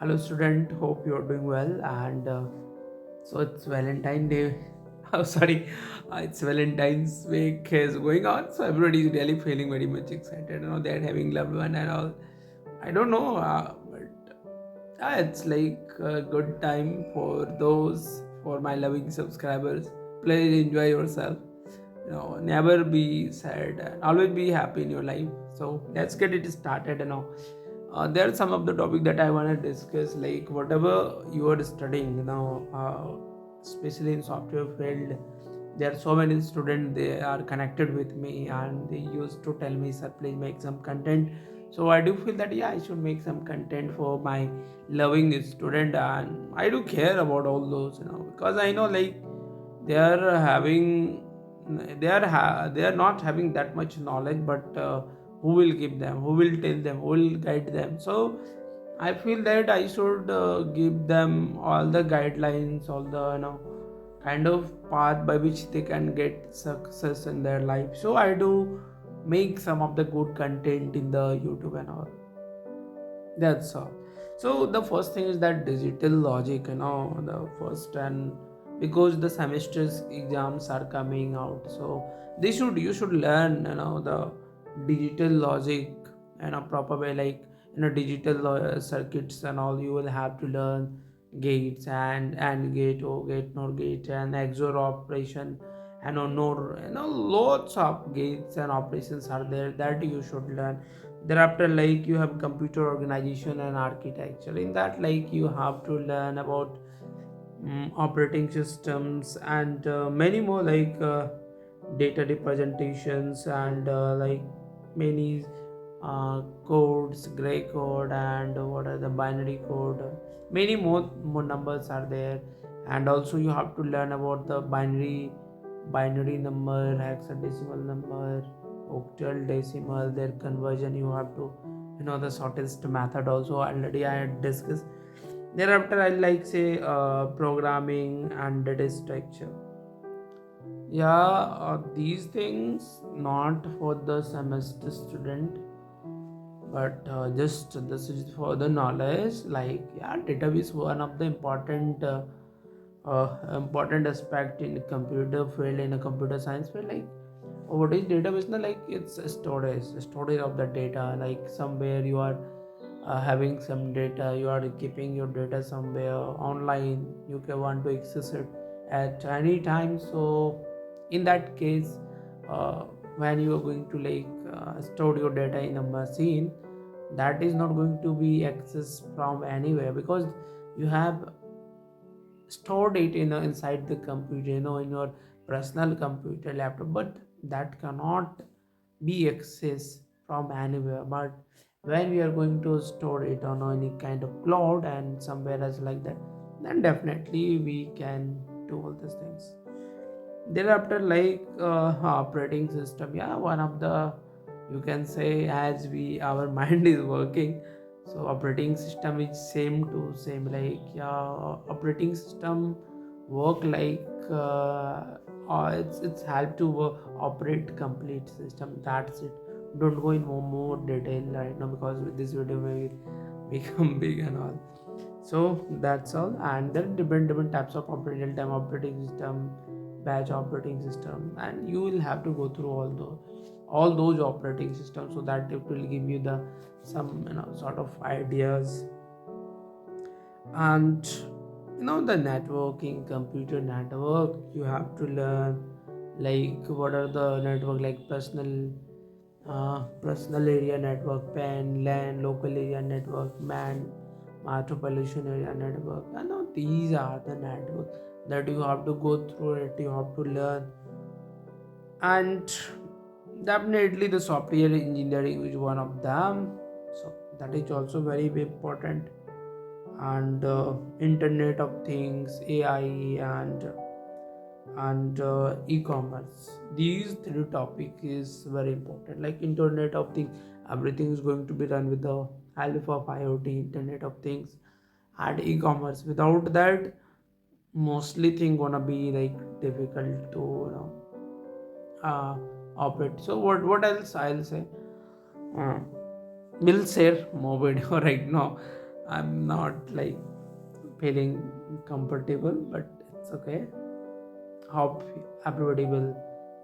Hello, student. Hope you're doing well. And so it's Valentine Day. Oh, sorry, it's Valentine's week is going on. So everybody is really feeling very much excited. They're having loved one and all. I don't know, but it's like a good time for those for my loving subscribers. Please enjoy yourself. Never be sad and always be happy in your life. So let's get it started. There are some of the topic that I want to discuss, like whatever you are studying, especially in software field. There are so many students, they are connected with me and they used to tell me, sir, please make some content. So I do feel that yeah, I should make some content for my loving student, and I do care about all those, because I know like they are having they are not having that much knowledge, but who will give them, who will tell them, who will guide them. So I feel that I should give them all the guidelines, all the kind of path by which they can get success in their life. So I do make some of the good content in the YouTube and all. That's all. So the first thing is that digital logic, the first, and because the semester's exams are coming out, so you should learn, the digital logic in a proper way, like digital circuits and all. You will have to learn gates and gate, or gate nor gate, and XOR operation, and nor, lots of gates and operations are there that you should learn. Thereafter, like, you have computer organization and architecture. In that, like, you have to learn about operating systems and many more, like data representations and like many codes, gray code, and what are the binary code. Many more numbers are there. And also you have to learn about the binary number, hexadecimal number, octal, decimal, their conversion. You have to the shortest method also already I had discussed. Thereafter, I like say programming and data structure. Yeah, these things not for the semester student, but just this is for the knowledge. Like, yeah, database one of the important aspect in computer field, in a computer science field. Like, what is database now? Like, it's a storage of the data. Like, somewhere you are having some data, you are keeping your data somewhere online, you can want to access it at any time. So in that case, uh, when you are going to like store your data in a machine, that is not going to be accessed from anywhere, because you have stored it inside the computer, in your personal computer, laptop, but that cannot be accessed from anywhere. But when we are going to store it on any kind of cloud and somewhere else like that, then definitely we can do all these things. Thereafter, like operating system, yeah, one of the, you can say, as we our mind is working, so operating system is same to same. Like, yeah, operating system work like it's help to operate complete system. That's it. Don't go in more detail right now, because this video may become big and all. So that's all. And there are different types of real-time operating system, batch operating system, and you will have to go through all those operating systems, so that it will give you the some sort of ideas. And the networking, computer network, you have to learn, like what are the network, like personal area network, PAN, LAN, local area network, MAN, metropolitan area network. And now these are the network that you have to go through it, you have to learn. And definitely the software engineering is one of them, so that is also very, very important. And internet of things, AI, and e-commerce, these three topic is very important. Like internet of things, everything is going to be run with the help of IoT, internet of things, and e-commerce. Without that, mostly thing gonna be like difficult to operate. So what else I'll say, uh, we'll share more video right now. I'm not like feeling comfortable, but it's okay. Hope everybody will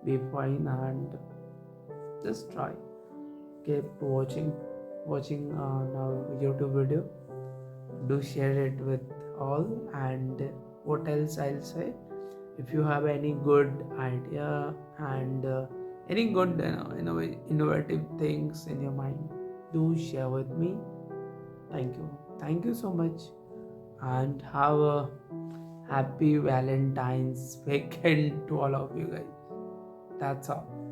be fine, and just try. Keep watching our YouTube video. Do share it with all. And what else I'll say? If you have any good idea and any good innovative things in your mind, do share with me. Thank you so much, and have a happy Valentine's weekend to all of you guys. That's all.